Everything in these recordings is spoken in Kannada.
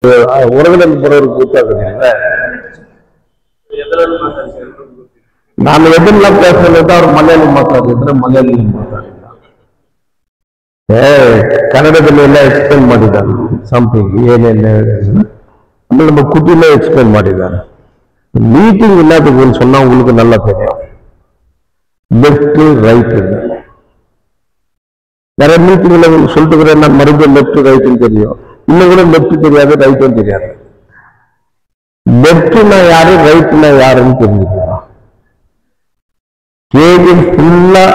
ಹೊರಗಡೆ ಬರೋರಿಗೆ ಗೊತ್ತಾಗುತ್ತೆ. ನಾನು ಎದನ್ನ ಕೇಳ್ತಾ ಅವ್ರ ಮನೆಯಲ್ಲಿ ಮಾತಾಡಿದ್ರೆ ಮನೆಯಲ್ಲಿ ಮಾತಾಡಿಲ್ಲ. ಕನ್ನಡದಲ್ಲಿ ಎಲ್ಲ ಎಕ್ಸ್ಪ್ಲೇನ್ ಮಾಡಿದ್ದಾರೆ ಸಂಪಿಂಗ್ ಏನೇನು. ಆಮೇಲೆ நம்ம குட்டில எக்ஸ்பிளைன் ಮಾಡಿದ್ದಾರೆ. மீட்டிங் இல்லாதவங்க சொன்னா உங்களுக்கு நல்லா தெரியும். லெஃப்ட் ரைட் நிறைய மீட்டிங்ல சொல்லிட்டு நான் மறுபடியும் லெஃப்ட் ரைட்னு தெரியும். இன்னும் கூட லெஃப்ட் தெரியாது, ரைட்டும் தெரியாது. லெஃப்ட்னா யாரு, ரைட்னா யாருன்னு தெரிஞ்சுக்கலாம். கேஜின் ஃபுல்லா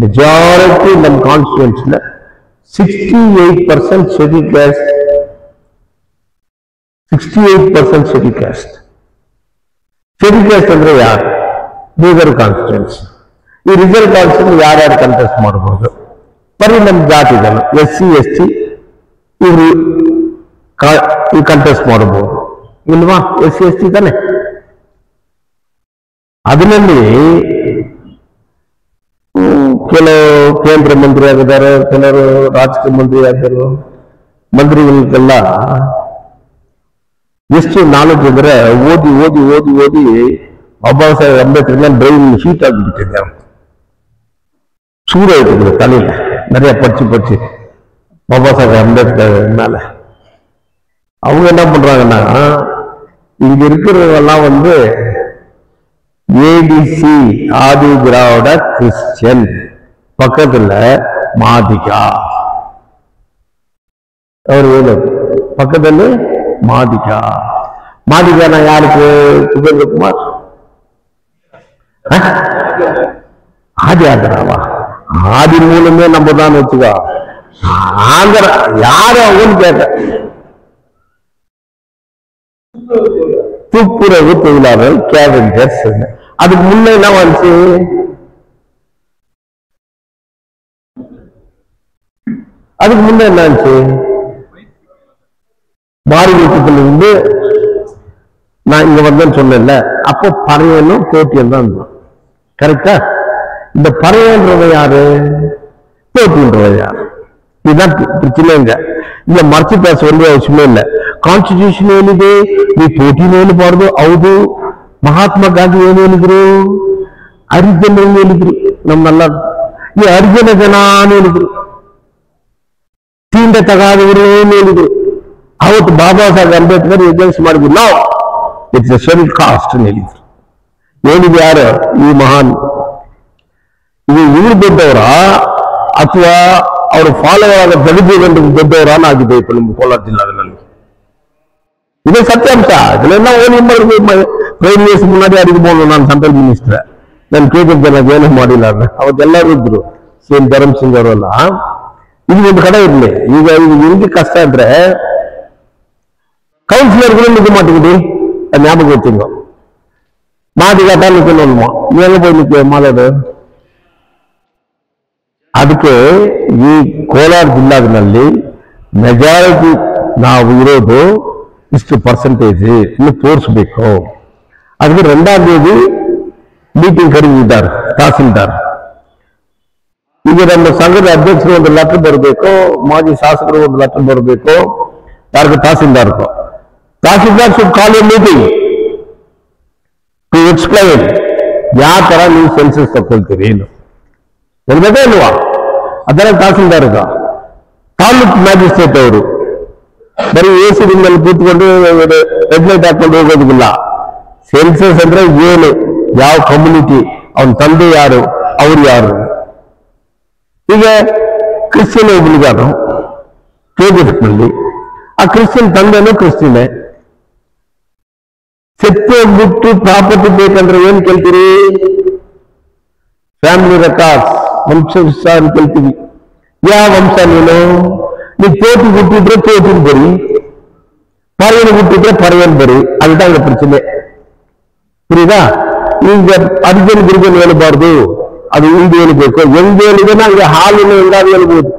மெஜாரிட்டி நம்ம கான்ஸ்டிட்யூன்ஸ்ல 68% schedule caste, 68% schedule caste. Schedule caste ಅಂದ್ರೆ ಯಾರು? Reserve constituency. ಈ ರಿಸರ್ವ್ ಕಾನ್ಸ್ಟಿಟ್ಯೂನ್ಸ್ ಯಾರ್ಯಾರು ಕಂಟೆಸ್ಟ್ ಮಾಡಬಹುದು? ಬರೀ ನಮ್ಮ ಜಾತಿಗಳು SC ST ಇವರು ಕಂಟೆಸ್ಟ್ ಮಾಡಬಹುದು ಇಲ್ವಾ? SC ST ತಾನೆ. ಅದರಲ್ಲಿ ಕೆಲವು ಕೇಂದ್ರ ಮಂತ್ರಿ ಆಗಿದ್ದಾರೆ, ಕೆಲವರು ರಾಜಕೀಯ ಮಂತ್ರಿ ಆಗಿದ್ದಾರೆ. ಮಂತ್ರಿಗಳಿಗೆಲ್ಲ ಎಷ್ಟು ನಾಲೆಜ್ ಅಂದ್ರೆ ಓದಿ ಓದಿ ಓದಿ ಓದಿ ಬಾಬಾ ಸಾಹೇಬ್ ಅಂಬೇಡ್ಕರ್ ಬ್ರೈನ್ ಹೀಟ್ ಆಗಿಬಿಟ್ಟಿದೆ. சூட இருக்குது தலையில நிறைய படிச்சு பாபா சாஹேப் அம்பேத்கர் மேல. அவங்க என்ன பண்றாங்கன்னா, இங்க இருக்கிறவங்கெல்லாம் ADC ஆதி திராவிட கிறிஸ்டியன், பக்கத்துல மாதிகா, அவர் பக்கத்துல மாதிகா. மாதிகானா யாருக்கு? சுகேந்திரகுமார் ஆதி ஆதராவா? ஆதி மூலமே நம்ம தான் வச்சுக்கோ. ஆந்திர யாரும் அவன்னு கேட்ட துப்புரவு தொழிலாளர் கேவெஞ்சர்ஸ். அதுக்கு முன்ன என்ன வந்துச்சு? அதுக்கு முன்ன என்ன ஆச்சு? மாறி வீட்டுக்குள்ள இருந்து நான் இங்க வந்தேன்னு சொன்னேன்ல, அப்போ பறையனும் கோட்டியம் தான் இருந்தோம். கரெக்டா? இந்த பறையன்றவ யாரு, கோட்டின்றவ யாரு? இதுதான் பிரச்சனைங்க. ಇಲ್ಲ ಮರ್ಚಿ ಪ್ಲಸ್ ಒಂದು ಅವಶ್ಯமே ಇಲ್ಲ. ಕಾನ್ಸ್ಟಿಟ್ಯೂಷನ್ ಏನಿದೆ, ನೀವು ಪ್ರೋಟೀನ್ ಹೇಳಬಾರ್ದು. ಹೌದು, ಮಹಾತ್ಮ ಗಾಂಧಿ ಏನು ಹೇಳಿದ್ರು? ಹರಿಜನ ಹೇಳಿದ್ರು. ನಮ್ಮೆಲ್ಲ ಈ ಹರಿಜನ ಜನ ಹೇಳಿದ್ರು. ತೀಂಡ ತಗಾದವರು ಏನು ಹೇಳಿದ್ರು? ಅವತ್ತು ಬಾಬಾ ಸಾಹೇಬ್ ಅಂಬೇಡ್ಕರ್ ಎಜೆನ್ಸ್ ಮಾಡಿದ್ರು. ನಾವು ಇಟ್ಸ್ ಎ ಶೆಡ್ಯೂಲ್ ಕಾಸ್ಟ್ ಹೇಳಿದ್ರು. ಹೇಳಿದ್ರು ಯಾರು? ಈ ಮಹಾನ್ ಇವರು ದೊಡ್ಡವರ ಅಥವಾ ಅವರು ಫಾಲೋವರ್ ಆದ ಜಗದೀಶ್ ದೊಡ್ಡವರಾಗಿದೆ ಇಪ್ಪ ನಿಮ್ಮ ಕೋಲಾರ ಜಿಲ್ಲಾದಲ್ಲಿ. ಇದೇ ಸತ್ಯಾಂಶ. ಇದೆಲ್ಲ ಓನಿ ಪ್ರೈಮ್ ಮಿನಿಸ್ಟರ್ ಮುನ್ನಾಡಿ ಅಡಿಗಬಹುದು. ನಾನು ಸೆಂಟ್ರಲ್ ಮಿನಿಸ್ಟರ್, ನಾನು ಕೇಳಿದ್ದೆ ಏನು ಮಾಡಿಲ್ಲ. ಅವತ್ತೆಲ್ಲರೂ ಇದ್ರು, ಸಿ ಎಂ ಧರ್ಮ್ ಸಿಂಗ್ ಅವರೆಲ್ಲ. ಇದು ಒಂದು ಕಡೆ ಇರ್ಲಿ. ಈಗ ಹೆಂಗೆ ಕಷ್ಟ ಅಂದ್ರೆ ಕೌನ್ಸಿಲರ್ಗಳು ನಿಜ ಮಾಟಿಬಿಡಿ, ಅದು ஞாபகம் வச்சுங்க. மாதி கேட்டா நிக்கணுமா? எங்க போய் நிக்க மாலது? ಅದಕ್ಕೆ ಈ ಕೋಲಾರ ಜಿಲ್ಲಾದಲ್ಲಿ ಮೆಜಾರಿಟಿ ನಾವು ಇರೋದು ಇಷ್ಟು ಪರ್ಸೆಂಟೇಜ್ ಇನ್ನು ತೋರಿಸ್ಬೇಕು. ಅದಕ್ಕೆ 2ನೇ ತೇದಿ ಮೀಟಿಂಗ್ ಕರೆದಿದ್ದಾರೆ ತಹಸೀಲ್ದಾರ್. ಈಗ ನಮ್ಮ ಸಂಘದ ಅಧ್ಯಕ್ಷರು ಒಂದು ಲೆಟರ್ ಬರಬೇಕು, ಮಾಜಿ ಶಾಸಕರು ಒಂದು ಲೆಟರ್ ಬರಬೇಕು. ಯಾರಿಗೂ? ತಹಸೀಲ್ದಾರ್ಗೂ. Tahsildar should call a meeting to explain ಯಾವ ತರ ನೀವು ಸೆನ್ಸಸ್ ತಗೊಳ್ತೀರಿ, ಏನು ಹೇಳ್ಬೇಕೇ ಇಲ್ವಾ? ಅದರ ತಹಸೀಲ್ದಾರ್ಗ ತಾಲೂಕ್ ಮ್ಯಾಜಿಸ್ಟ್ರೇಟ್ ಅವರು ಬರೀ AC ರೂಮ್ನಲ್ಲಿ ಕೂತ್ಕೊಂಡು ಹೆಡ್ಲೈಟ್ ಹಾಕೊಂಡು ಹೋಗೋದಿಲ್ಲ. ಸೆನ್ಸಸ್ ಅಂದ್ರೆ ಏನು, ಯಾವ ಕಮ್ಯುನಿಟಿ, ಅವನ ತಂದೆ ಯಾರು, ಅವ್ರು ಯಾರು. ಈಗ ಕ್ರಿಶ್ಚಿಯನ್ ಒಬ್ಬನಿಗಾನು KGF ಆ ಕ್ರಿಶ್ಚಿಯನ್ ತಂದೆನೂ ಕ್ರಿಶ್ಚಿಯನ್ನೇ. ಸೆತ್ತೋಗ್ಬಿಟ್ಟು ಪ್ರಾಪರ್ಟಿ ಬೇಕಂದ್ರೆ ಏನ್ ಕೇಳ್ತೀರಿ? ಫ್ಯಾಮಿಲಿ ರೆಕಾರ್ಡ್ಸ್, ವಂಶ ವಿಸ್ತಾರ ಕೇಳ್ತೀವಿ. ಯಾವ ವಂಶ ನೀನು? ಕೋಟಿ ಹುಟ್ಟಿದ್ರೆ ಕೋಟಿನ ಬರಿ, ಪರೆಯನ್ನು ಹುಟ್ಟಿದ್ರೆ ಪರೆಯನ್ನು ಬರಿ. அதுதான் இந்த பிரச்சனை. புரியுதா? ಈಗ ಅರ್ಜುನ್ ಗಿರ್ಜನ್ ಹೇಳಬಾರ್ದು, ಅದು ಹಿಂದೆ ಹೇಳಬೇಕು. ಹೆಂಗ್ ಹೇಳಿದ್ರೆ ಹಂಗೆ ಹಾಲಿನ ಹೆಂಗಾದ್ರು ಹೇಳ್ಬೋದು.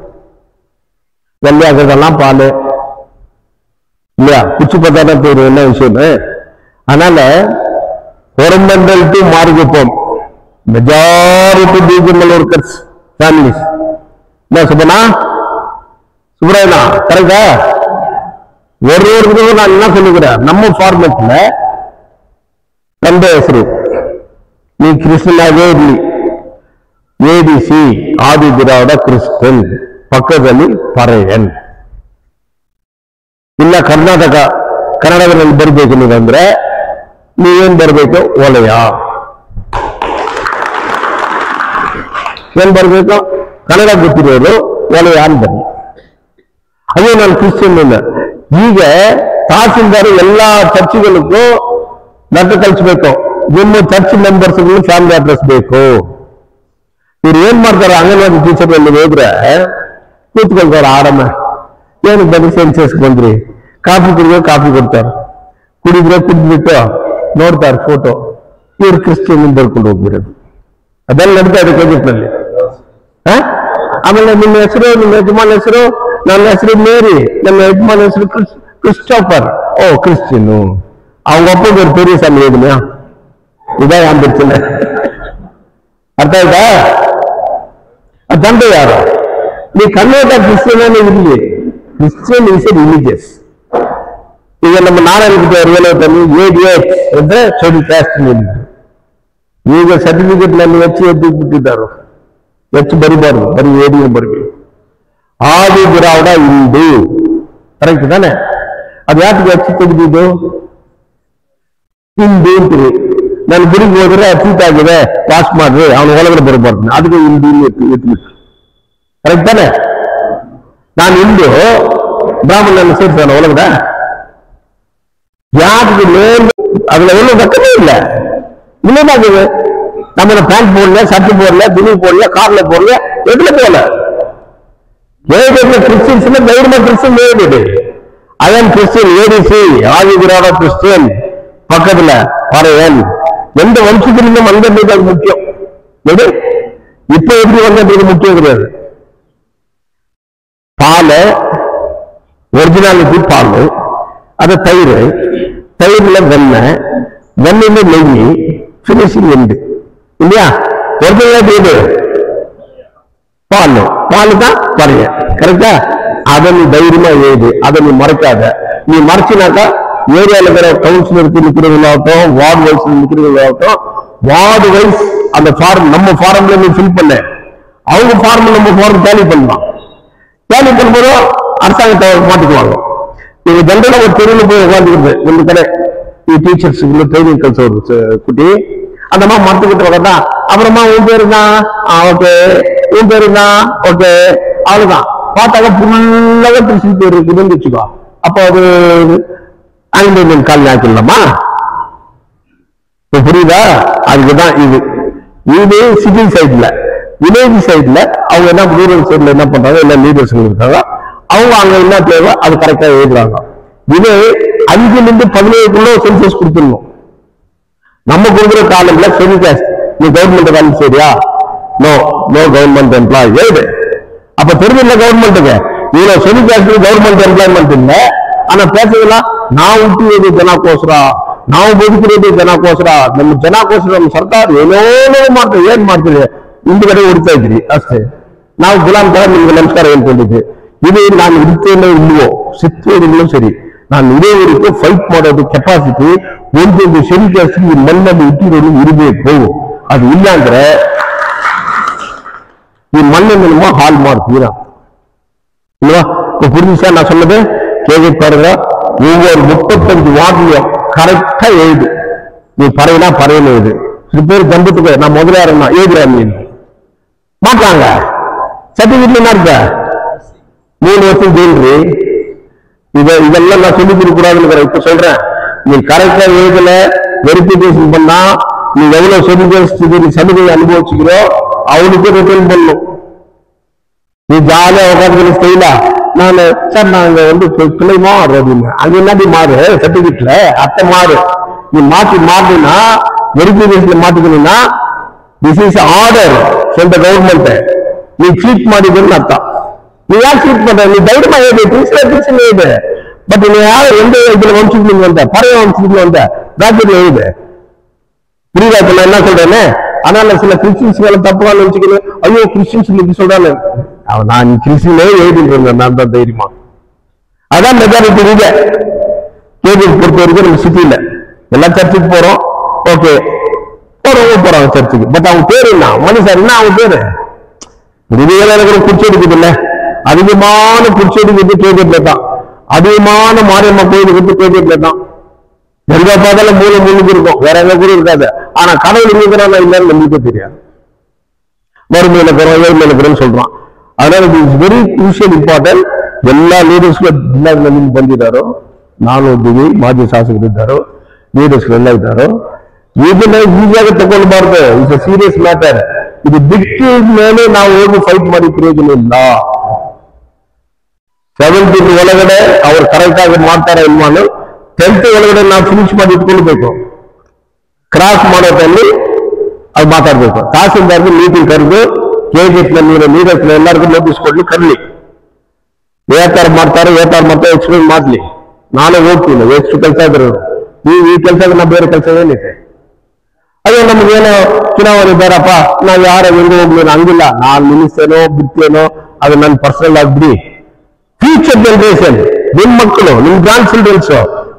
ಎಲ್ಲಿ ಆಗೋದೆல்லாம் பால் இல்லையா? குச்சி பத்தாதான் பேரு என்ன விஷயம். அதனால கோரமண்டல் டு மார்குப்பம் மெஜாரிட்டி பீஜமல் ஒர்க்கர்ஸ் ஃபேமிலிஸ். என்ன சுபனா? சுப்ராயனா கரெக்டா? ஒருவருக்கு நான் என்ன சொல்லுகிறேன், நம்ம ஃபார்மேட்ல ತಂದೆ ಹೆಸರು ನೀ ಕ್ರಿಶ್ಚಿಯನ್ ಇರಲಿ, ಎಡಿಸಿ ಆದಿ ದ್ರಾವಿಡ ಕ್ರಿಶ್ಚಿಯನ್, ಪಕ್ಕದಲ್ಲಿ ಪರೆಯನ್. ಇಲ್ಲ ಕರ್ನಾಟಕ ಕನ್ನಡದಲ್ಲಿ ಬರಬೇಕು ನೀವಂದ್ರೆ ನೀವೇನ್ ಬರಬೇಕು, ಒಲೆಯ ಏನ್ ಬರ್ಬೇಕು, ಕನ್ನಡ ಗೊತ್ತಿರೋರು ಒಲೆಯ ಅಂತ ಬನ್ನಿ. ಅದೇ ನಾನು ಕ್ರಿಶ್ಚಿಯನ್ ಇಲ್ಲ. ಈಗ ತಹಸೀಲ್ದಾರ್ ಎಲ್ಲಾ ಚರ್ಚ್ಗಳಿಗೂ ಲೆಟರ್ ಕಳಿಸ್ಬೇಕು, ನಿಮ್ಮ ಚರ್ಚ್ ಮೆಂಬರ್ಸ್ ಫ್ಯಾಮಿಲಿ ಅಡ್ರೆಸ್ ಬೇಕು. ಇವ್ರು ಏನ್ ಮಾಡ್ತಾರೆ, ಅಂಗನವಾಡಿ ಟೀಚರ್ ಅಲ್ಲಿ ಹೋದ್ರೆ ಕೂತ್ಕೊಳ್ತಾರೆ ಆರಾಮ, ಏನು ಬನ್ನಿ ಸೆನ್ಸಸ್ ಬಂದ್ರಿ, ಕಾಫಿ ಕುಡಿದ್ರೆ ಕಾಫಿ ಕೊಡ್ತಾರೆ, ಕುಡಿದ್ರೆ ಕುಡಿದ್ಬಿಟ್ಟು ನೋಡ್ತಾರೆ ಫೋಟೋ, ಇವ್ರು ಕ್ರಿಶ್ಚಿಯನ್ ಬರ್ಕೊಂಡು ಹೋಗ್ಬಿಡೋದು. ಅದೆಲ್ಲ ನಡೀತಾ ಇದೆ ಪ್ರಾಜೆಕ್ಟ್ನಲ್ಲಿ. ಆಮೇಲೆ ನಿಮ್ಮ ಹೆಸರು, ನಿಮ್ಮ ಯಜಮಾನ್ ಹೆಸರು, ನನ್ನ ಹೆಸರು ಮೇರಿ, ನಮ್ಮ ಯಜಮಾನ್ ಹೆಸರು ಕ್ರಿಸ್ಟೋಫರ್, ಓ ಕ್ರಿಶ್ಚಿಯನ್. அவங்க ஒப்புக்கு ஒரு பெரிய சாமி எதுலையா, இதான் என் பிரச்சனை. அர்த்தம் ஆயிட்டா? தந்தை யாரோ நீ கர்நாடகா கிறிஸ்டியன் இல்லையே, கிறிஸ்டியன் இஸ் ரிலிஜியஸ். ಈಗ ನಮ್ಮ ನಾರಾಯಣಗುಡ್ಡ ಅವರು ತನ್ನಿ ADH ಅಂದ್ರೆ ಶೆಡ್ಯೂಲ್ ಕ್ಯಾಸ್ಟ್ ಈಗ ಸರ್ಟಿಫಿಕೇಟ್ ನಲ್ಲಿ ಹೆಚ್ಚು ಎದ್ದಿಬಿಟ್ಟಿದ್ದಾರೆ. ಹೆಚ್ಚು ಬರಿಬಾರ್ದು, ಬರೀ AD ಬರಬೇಕು. ಆದಿ ದ್ರಾವಿಡ ಹಿಂದೂ, ಕರೆಕ್ಟ್ ತಾನೆ? ಅದು ಯಾಕೆ ಹೆಚ್ಚು ತೆಗೆದಿದ್ದು, ಹಿಂದೂ ಅಂತೀರಿ. ನಾನು ಗುರಿಗೆ ಹೋದ್ರೆ ಅತೀತ ಆಗಿದೆ ವಾಶ್ ಮಾಡ್ರಿ, ಅವನು ಒಳಗಡೆ ಬರಬಾರ್ದು, ಅದಕ್ಕೆ ಹಿಂದೂ ಎತ್ಬಿಟ್ಟು, ಕರೆಕ್ಟ್ ತಾನೆ? ನಾನು ಹಿಂದೂ ಬ್ರಾಹ್ಮಣನ ಸೇರ್ತಾನೆ ಒಳಗಡೆ, யாருக்கு மேல் அதுல ஒண்ணும் வெக்கமே இல்லை. இல்லைன்னாக்குது நம்ம பேண்ட் போடல, சட்டை போடல, துணி போடல, கார்ல போடல, எதுல போல கிறிஸ்டியன்ஸ் தைரியமா கிறிஸ்டியன் ஏறிடு. அதான் Christian ADC Adi Dravida Christian, பக்கத்துல பறையன். எந்த வம்சத்திலும் வந்தது அது முக்கியம். எது இப்ப எப்படி வந்தது முக்கியம் கிடையாது. பால் ஒரிஜினாலிட்டி பால், அது தயிர், தயிர்ல வெண்ணெய், வெண்ணில நெய், பினிஷிங் எண்டு இல்லையா? ஒரிஜினாலிட்டி எது? பால், பால் தான் பறைய, கரெக்டா? அதை நீ தைரியமா எழுது, அதை நீ மறைக்காத. நீ மறைச்சினாக்கா ஏரியாவில் இருக்கிற கவுன்சிலருக்கு நிற்கிறவங்களாகட்டும், வார்டு வைஸ் நிற்கிறவங்களாகட்டும், வார்டு வைஸ் அந்த ஃபார்ம் நம்ம ஃபார்ம்ல நீ ஃபில் பண்ண, அவங்க ஃபார்ம் நம்ம ஃபார்ம் டேலி பண்ணலாம். டேலி பண்ணும்போது அரசாங்கத்தை மாட்டிக்குவாங்க. நீங்க ஜென்ரலா ஒரு தெருவில் போய் உட்காந்துக்கிறது, இந்த கடை டீச்சர்ஸ் ட்ரைனிங் கல்ஸ் ஒரு குட்டி அந்த மாதிரி மறந்துக்கிட்டு வரதான். அப்புறமா உன் பேரு தான் ஓகே, உன் பேரு தான் ஓகே, அவ்வளவுதான். பார்த்தாக்க ஃபுல்லாக பிரின்சிபல் பேர் இருக்குதுன்னு வச்சுக்கோ, அப்போ அது அன்எம்ப்ளாய்மெண்ட் கால் ஆக்கிடலாமா? புரியுதா? அதுக்குதான் இது. இது சிட்டி சைட்ல, வில்லேஜ் சைட்ல அவங்க என்ன, ரூரல் சைட்ல என்ன பண்றாங்க, என்ன லீடர்ஸ் இருக்காங்க, அவங்க அங்க என்ன தேவை அது கரெக்டா எழுதுறாங்க. இது 5 to 17 சென்சஸ் கொடுத்துடணும். நம்ம கொடுக்குற காலம்ல சென்சஸ் நீ கவர்மெண்ட் வேலை சரியா, நோ நோ கவர்மெண்ட் எம்ப்ளாய் எழுது. அப்ப தெரிஞ்சில்ல கவர்மெண்ட்டுக்கு இவ்வளவு சென்சஸ் கவர்மெண்ட் எம்ப்ளாய்மெண்ட் இல்லை. ஆனா பேசுறதுலாம் நான் ಹುಟ್ಟಿರೋದು ಜನಕ್ಕೋಸ್ಕರ, ನಾವು ಬದುಕಿರೋದು ಜನಕ್ಕೋಸ್ಕರ, ನಮ್ಮ ಜನಕ್ಕೋಸ್ಕರ ನಮ್ಮ ಸರ್ಕಾರ ಏನೇನೋ ಮಾಡ್ತೀವಿ. ಏನ್ ಮಾಡ್ತೀವಿ? ಹಿಂದ್ಗಡೆ ಹೊಡಿತಾ ಇದ್ರಿ ಅಷ್ಟೇ. ನಾವು ಗುಲಾಮ್ ತರ ನಿಮ್ಗೆ ನಮಸ್ಕಾರ ಹೇಳ್ಕೊಂಡಿದ್ವಿ. ಇದು ನಾನು ಇರ್ತೇನೋ ಇಲ್ವೋ, ಸಿಕ್ಕಿದ್ರು ಸರಿ, ನಾನು ಇರೋವರೆಗೂ ಫೈಟ್ ಮಾಡೋದು ಕೆಪಾಸಿಟಿ ಒಂದೊಂದು ಶರೀರಕ್ಕೆ ಈ ಮಣ್ಣಲ್ಲಿ ಇಟ್ಟಿರೋದು ಇರಬೇಕು. ಅದು ಇಲ್ಲ ಅಂದ್ರೆ ಈ மண்ணನ್ನು நம்ம ஹால் ಮಾಡ್ತೀರಾ இல்லவா? புரிஞ்சா நான் சொன்னது கேள்வி பாருங்க. ஒவ்வொரு 35 வார்டிலையும் கரெக்டா எழுது. நீ பறையினா பறையில எழுது. சில பேர் கம்பத்துக்கு நான் முதலாளி எழுதுறேன் நீ மாட்டாங்க. சர்டிபிகேட்ல என்ன இருக்க 3 வருஷம் ஜெயிலு. இதெல்லாம் நான் சொல்லி கொடுக்க கூடாதுன்னு இப்ப சொல்றேன். நீ கரெக்டா எழுதல, வெரிஃபிகேஷன் பண்ணா நீ எவ்வளவு சலுகை அனுபவிச்சுக்கிறோ அவனுக்கு ரிட்டர்ன் பண்ணும். நீ ஜாலியா உட்காந்து செய்யலா, நான் சார் நாங்க பிள்ளை மாறு அப்படின்னு, அது என்னடி மாறு சர்டிபிகேட்ல அத்தை மாறு. நீ மாத்தினா வெரிஃபிகேஷன் மாத்திக்கணும்னா this is order from the government. நீ சீட் ಮಾಡಿದ್ರು அர்த்தம். நீ யார் சீட் பண்ற? நீ தைரியமா எழுது, பிரச்சனை எழுது. பட் நீ யாரும் எந்த இதுல வம்சத்துக்கு வந்த, பழைய வம்சத்துக்கு வந்த பிராக்கெட்ல எழுது. புரியுதா? இப்ப நான் என்ன சொல்றேன்னு. அதனால சில கிறிஸ்டின்ஸ் மேல தப்பா நினைச்சுக்கணும். ஐயோ கிறிஸ்டின்ஸ் இன்னைக்கு சொல்றாங்க, நான் கிறிஸ்டினே எழுதிட்டு இருந்தேன் நான் தான் தைரியமா. அதான் மெஜாரிட்டி ಇದೆ. கேஜிஎஃப் பொறுத்த வரைக்கும் நம்ம சிட்டியில எல்லாம் சர்ச்சுக்கு போறோம், ஓகே போறாங்க சர்ச்சுக்கு. பட் அவங்க பேரு என்ன? மணி சார் என்ன அவங்க பேரு? எனக்கு குச்சி எடுக்குது இல்ல, அதிகமான குச்சி எடுக்கிறது கேஜிஎஃப்ல தான், அதிகமான மாரியம்மா கோயிலுக்கு கேஜிஎஃப்ல தான். எங்க பார்த்தாலும் மூணு இருக்கும், வேற எங்க கூட இருக்காது. ஆனா கடவுள் இருக்கிறானா இல்லைன்னு நம்பிக்கை தெரியாது. வறுமையில இருக்கிறோம், ஏழ்மையில இருக்கிறோம்னு சொல்றான். அதனால it is very crucial important. ಎಲ್ಲ ಲೀಡರ್ಸ್ಗಳು ಜಿಲ್ಲಾಗಳಲ್ಲಿ ಬಂದಿದ್ದಾರೋ, ನಾನೊಬ್ಬರು ಮಾಜಿ ಶಾಸಕರಿದ್ದಾರೋ, ಲೀಡರ್ಸ್ಗಳೆಲ್ಲ ಇದ್ದಾರೋ, ಇದನ್ನ ಈಸಿಯಾಗಿ ತಗೊಳ್ಬಾರ್ದು. It's a serious matter. ಇದು ಬಿಟ್ಟು ಮೇಲೆ ನಾವು ಹೋಗಿ ಫೈಟ್ ಮಾಡಿ ಪ್ರಯೋಜನ ಇಲ್ಲ. 7th ಒಳಗಡೆ ಅವ್ರು ಕರೆಕ್ಟ್ ಆಗಿ ಮಾಡ್ತಾರ ಇಲ್ವಾನು, 10th ಒಳಗಡೆ ನಾವು ಫಿನಿಶ್ ಮಾಡಿ ಇಟ್ಕೊಳ್ಬೇಕು. ಕ್ರಾಸ್ ಮಾಡೋದ್ರಲ್ಲಿ ಅದು ಮಾತಾಡ್ಬೇಕು. ತಹಸೀಲ್ದಾರ್ಗೆ ಮೀಟಿಂಗ್ ಕರೆದು ಕೆಜಿಎಫ್ ನಲ್ಲಿ ಲೀಡರ್ಸ್ ಎಲ್ಲರಿಗೂ ನೋಟಿಸ್ ಕೊಡ್ಲಿ, ಕರ್ಲಿ. ಏತಾರ ಮಾಡ್ತಾರೆ ಎಕ್ಸ್ಪ್ಲೇನ್ ಮಾಡ್ಲಿ. ನಾಳೆ ಹೋಗ್ತೀನಿ, ಎಷ್ಟು ಕೆಲಸ ಇದ್ರು ನೀವು ಈ ಕೆಲಸ ನಾವು ಬೇರೆ ಕೆಲಸ ಏನಿದೆ. ಅದೇ ನಮ್ಗೇನೋ ಚುನಾವಣೆ ಬೇಡಪ್ಪ, ನಾವು ಯಾರ ಹೆಂಗ ಹೋಗ್ಲೇನೋ ಹಂಗಿಲ್ಲ. ನಾನ್ ನಿಲ್ಲಿಸ್ತೇನೋ ಬಿಡ್ತೇನೋ ಅದು ನನ್ನ ಪರ್ಸನಲ್ ಆಗ್ಬಿಡಿ. ಫ್ಯೂಚರ್ ಜನರೇಷನ್, ನಿಮ್ ಮಕ್ಕಳು, ನಿಮ್ ಗ್ರಾಂಡ್ ಚಿಲ್ಡ್ರನ್ಸ್,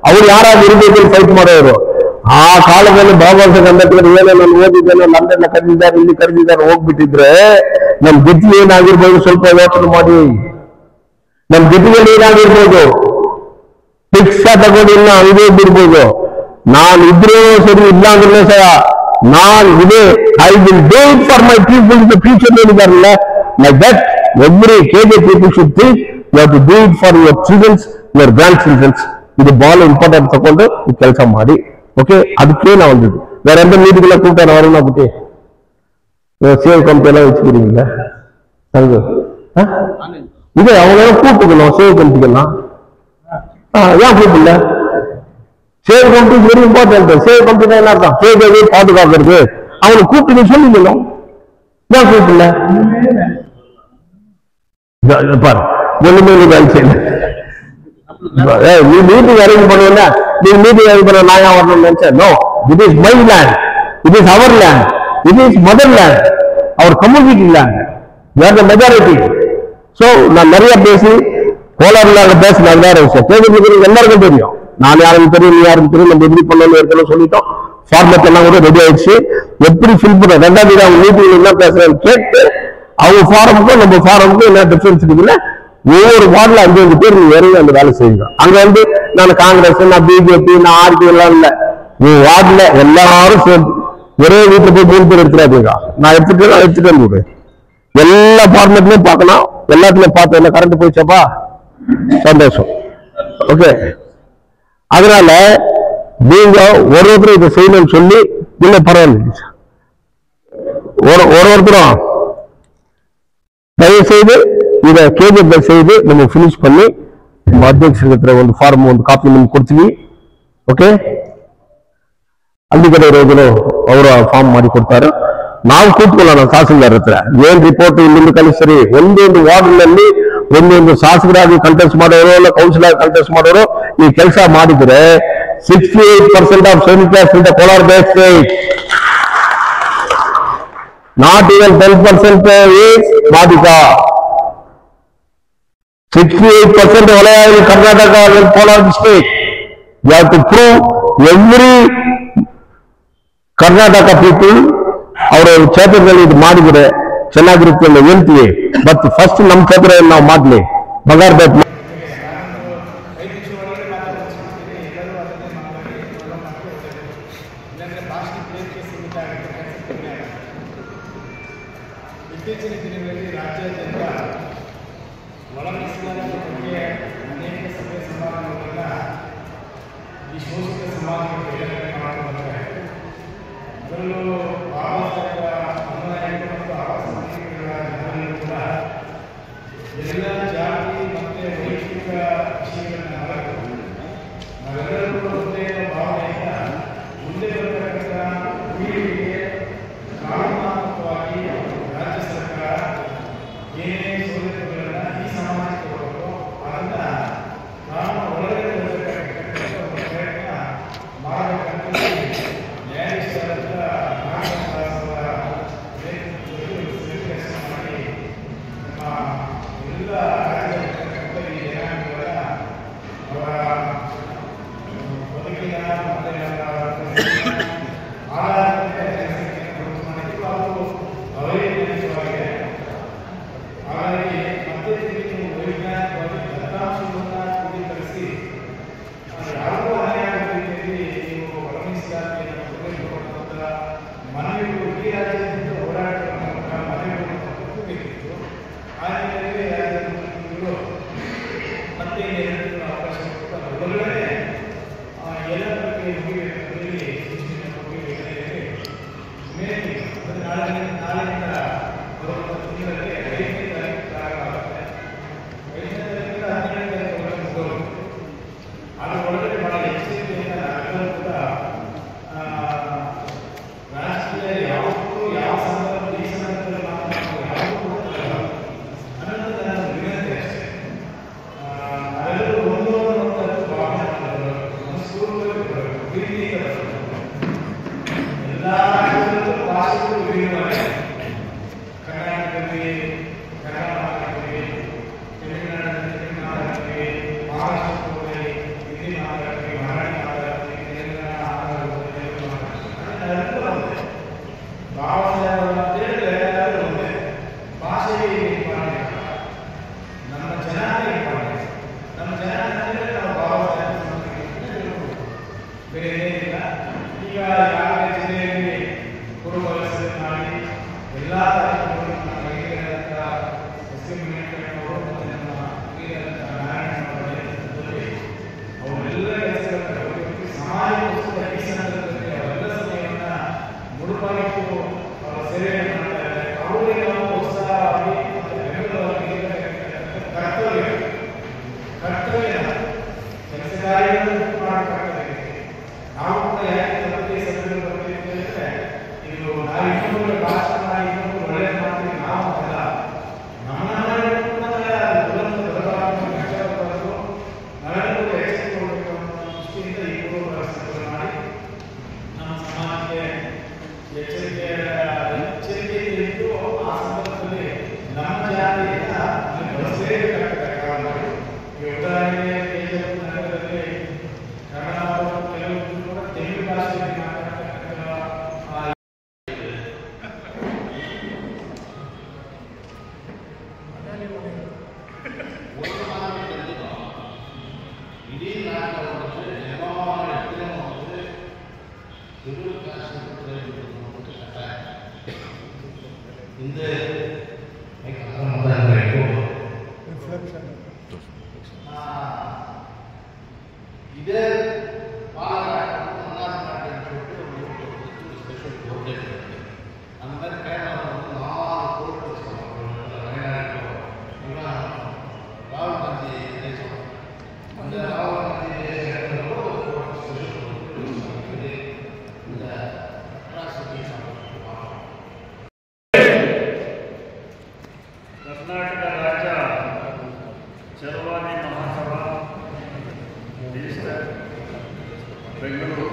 ಅವ್ರು ಯಾರಾದ್ರೂ ಇರ್ಬೇಕು ಫೈಟ್ ಮಾಡೋರು. ಆ ಕಾಲದಲ್ಲಿ ಬಾಬಾ ಸಾಹೇಬ್ ಅಂಬೇಡ್ಕರ್ ಏನೋ ನಾನು ಓದಿದ್ದೇನೋ, ನಮ್ದೆಲ್ಲ ಕರೆದಿದ್ದಾರೆ, ಇಲ್ಲಿ ಕರೆದಿದ್ದಾರೆ ಹೋಗ್ಬಿಟ್ಟಿದ್ರೆ ನಮ್ ಗತಿ ಏನಾಗಿರ್ಬೋದು ಸ್ವಲ್ಪ ಯೋಚನೆ ಮಾಡಿ. ನಮ್ ಗತಿಗಳು ಏನಾಗಿರ್ಬೋದು, ಶಿಕ್ಷಾ ತಗೊಂಡಿಲ್ಲ ಇದೇ ಬಿಡ್ಬೋದು. ನಾನು ಇದ್ರೂ ಸರಿ, ಇಲ್ಲ ಅಂದ್ರೆ ಸಹ ನಾನ್ ಇದೆ, I will do it for my people. Future ಹೇಳಿದಾರಲ್ಲ, like that every KGF people should think you have to do it for your childrens, your grandchildrens. ಇದು ಬಹಳ ಇಂಪಾರ್ಟೆಂಟ್ ತಗೊಂಡು ಈ ಕೆಲಸ ಮಾಡಿ. ಓಕೆ, ಅದಕ್ಕೆ ನಾವು ಒಂದು வேற எந்த மீட்டிங்ல கூப்பிட்டு வரணும். குட்டி சேவ் கம்பெனி எல்லாம் வச்சுக்கிறீங்களா? இது அவங்க கூப்பிட்டுக்கணும் சேவ் கம்பெனிக்கெல்லாம். ஏன் கூப்பிடல? Save company very important. Save company என்ன அர்த்தம்? சேவை பாதுகாக்கிறது. அவங்களை கூப்பிட்டு நீ சொல்லிக்கணும். ஏன் கூப்பிடல? பாரு, ஒண்ணுமே வேலை செய்யல. நீ மீட்டிங் அரேஞ்ச் பண்ணுவா, நீ மீட்டிங் அரேஞ்ச் பண்ண நான் ஏன் வரணும்னு நினைச்சேன். No, it is my land, it is our land, it is mother land, our community land, where the majority. So நான் நிறைய பேசி கோலாறுல பேசினேன். வேற விஷயம் கேட்கறதுக்கு எல்லாருக்கும் தெரியும். நான் யாருக்கும் தெரியும், நீ யாருக்கும் தெரியும். நம்ம எப்படி பண்ணணும் ஏற்கனவே சொல்லிட்டோம். ஃபார்மேட் எல்லாம் கூட ரெடி ஆயிடுச்சு. எப்படி ஃபில் பண்ண 2ஆம் தேதி அவங்க மீட்டிங் என்ன பேசுறேன்னு கேட்டு அவங்க ஃபாரமுக்கும் நம்ம ஃபாரமுக்கும் என்ன டிஃபரன்ஸ் இருக்குல்ல, ஒவ்வொரு வார்டுல 5 பேர் நீ இறங்கி அந்த வேலை செய்யுங்க. அங்க வந்து நான் காங்கிரஸ், நான் பிஜேபி, நான் ஆர்பி எல்லாம் இல்ல. நீ வார்டுல எல்லாரும் சேர்ந்து ஒரே வீட்டுல போய் 3 பேர் எடுத்துறாதீங்க. நான் எடுத்துட்டு வந்து எல்லா ஃபார்மேட்லயும் பார்க்கணும். எல்லாத்துலயும் பார்த்து என்ன கரண்ட் போயிச்சாப்பா, சந்தோஷம். ஓகே, அதனால நீங்க ஒருத்தரும் இதை செய்யணும்னு சொல்லி இல்ல பரவாயில்ல, ஒருத்தரும் தயவு செய்து இதை கேஜிஎஃப் செய்து நம்ம பினிஷ் பண்ணி ಅಧ್ಯಕ್ಷರ ಒಂದು ಫಾರ್ಮ್ ಒಂದು ಕಾಪಿ ನಿಮ್ಗೆ ಕೊಡ್ತೀವಿ. ಓಕೆ, ಅಲ್ಲಿ ಕಡೆ ಇರೋದ್ರು ಅವರು ಫಾರ್ಮ್ ಮಾಡಿ ಕೊಡ್ತಾರೆ. ನಾವು ಕೂತ್ಕೊಳ್ಳೋಣ ತಹಸೀಲ್ದಾರ್ ಹತ್ರ, ಏನ್ ರಿಪೋರ್ಟ್ ಇಲ್ಲಿಂದ ಕಳಿಸ್ರಿ. ಒಂದೊಂದು ವಾರ್ಡ್ನಲ್ಲಿ ಒಂದೊಂದು ಶಾಸಕರಾಗಿ ಕಂಟೆಸ್ಟ್ ಮಾಡೋರು, ಇಲ್ಲ ಕೌನ್ಸಿಲರ್ ಕಂಟೆಸ್ಟ್ ಮಾಡೋರು ಈ ಕೆಲಸ ಮಾಡಿದ್ರೆ 68% of schedule caste in the Kolar base state, not even 10% is ಬಾಧಿಕಾ. 68% Valayali Karnataka and Kolar state. You have to prove every Karnataka people our ಕ್ಷೇತ್ರದಲ್ಲಿ ಇದು ಮಾಡಿದ್ರೆ ಚೆನ್ನಾಗಿರುತ್ತೆ ಅಂತ ಹೇಳ್ತೀವಿ. ಬಟ್ ಫಸ್ಟ್ ನಮ್ಮ ಕ್ಷೇತ್ರದಲ್ಲಿ ನಾವು ಮಾಡಲಿ. ಬಂಗಾರಪೇಟೆ ಇತ್ತೀಚಿನ ದಿನಗಳಲ್ಲಿ ರಾಜ್ಯಾದ್ಯಂತ ಒಳಮೀಸಲಾತಿ ಬಗ್ಗೆ ಅನೇಕ ಸಭೆ ಸಮಾರಂಭಗಳನ್ನ ಈ ಶೋಷಿತ ಸಮಾಜಕ್ಕೆ ಪ್ರೇರಣೆ ಮಾಡುತ್ತಿದ್ದಾರೆ. ಅದರಲ್ಲೂ ಬಾಬಾ ಸಾಹೇಬರ ಅನುಯಾಯಿಗಳು ಮತ್ತು ಆವಾಸ ಸಮಿತಿಗಳ ಜನರಲ್ಲೂ ಕೂಡ ಎಲ್ಲ ಜಾತಿ ಮತ್ತು ವೈಯಕ್ತಿಕ ವಿಷಯಗಳನ್ನ ಮರೆತು ನಾವೆಲ್ಲರೂ ಕೂಡ ಒಂದೇ ಭಾವನೆಯಿಂದ ಮುಂದೆ ಬರತಕ್ಕಂಥ ಪೀಳಿಗೆಗೆ ಕಾನೂನಾತ್ಮಕವಾಗಿ ರಾಜ್ಯ ಸರ್ಕಾರ ಏನೇ ಮಾಡಬೇಕಾಗ್ತದೆ. ನಾವು ಕೂಡ ಯಾಕೆ ಪ್ರತಿ ಸಭೆಗಳು ಬರ್ತೀವಿ ಅಂತಂದ್ರೆ ಇದು ನಾವು ಇನ್ನೊಬ್ಬರ ಭಾಷಣ ಮಾಡಿ ಇನ್ನೊಬ್ಬರು ಒಳ್ಳೆಯ ಮಾಡ್ತೀವಿ ನಾವು ಅಲ್ಲ. ನಮ್ಮನ್ನೆಲ್ಲರೂ ನಾವೆಲ್ಲರೂ ಎಚ್ಚರಿಸಿಕೊಳ್ಬೇಕು ಅನ್ನೋ ದೃಷ್ಟಿಯಿಂದ ಈ ಪೂರ್ವ ವ್ಯವಸ್ಥೆಗಳು ಮಾಡಿ ನಮ್ಮ ಸಮಾಜಕ್ಕೆ ಎಚ್ಚರಿಕೆಯಿದ್ದು ಆ ಸಂದರ್ಭದಲ್ಲಿ ನಮ್ಮ ಜಾತಿಯಿಂದ ಬಳಸಲೇಬೇಕಾಗ್ತದೆ ಕಾರಣಗಳು. ಈ ಉದಾಹರಣೆಗೆ ಕೆಜೆಪಿ ನಗರದಲ್ಲಿ ಕನ್ನಡ ಕೆಲವು ಕೂಡ ತೆಲುಗು ಭಾಷೆಯಲ್ಲಿ ಮಾತನಾಡ್ತಕ್ಕಂಥ ಇಡೀ ಹಿಂದೆ ಇದೇ ಸ್ಪೆಷಲ್ ಕೋರ್ಟ್ ಅಂದಮೇಲೆ ನಾಲ್ಕು ಕೋರ್ಟ್ ಈಗ ರಾಹುಲ್ ಗಾಂಧಿ ದೇಶ ಅಂದರೆ ರಾಹುಲ್ ಗಾಂಧಿ ಕರ್ನಾಟಕ ರಾಜ್ಯ ಚರವಾಣಿ ಮಹಾಸಭಾ ರಿಜಿಸ್ಟರ್ ಬೆಂಗಳೂರು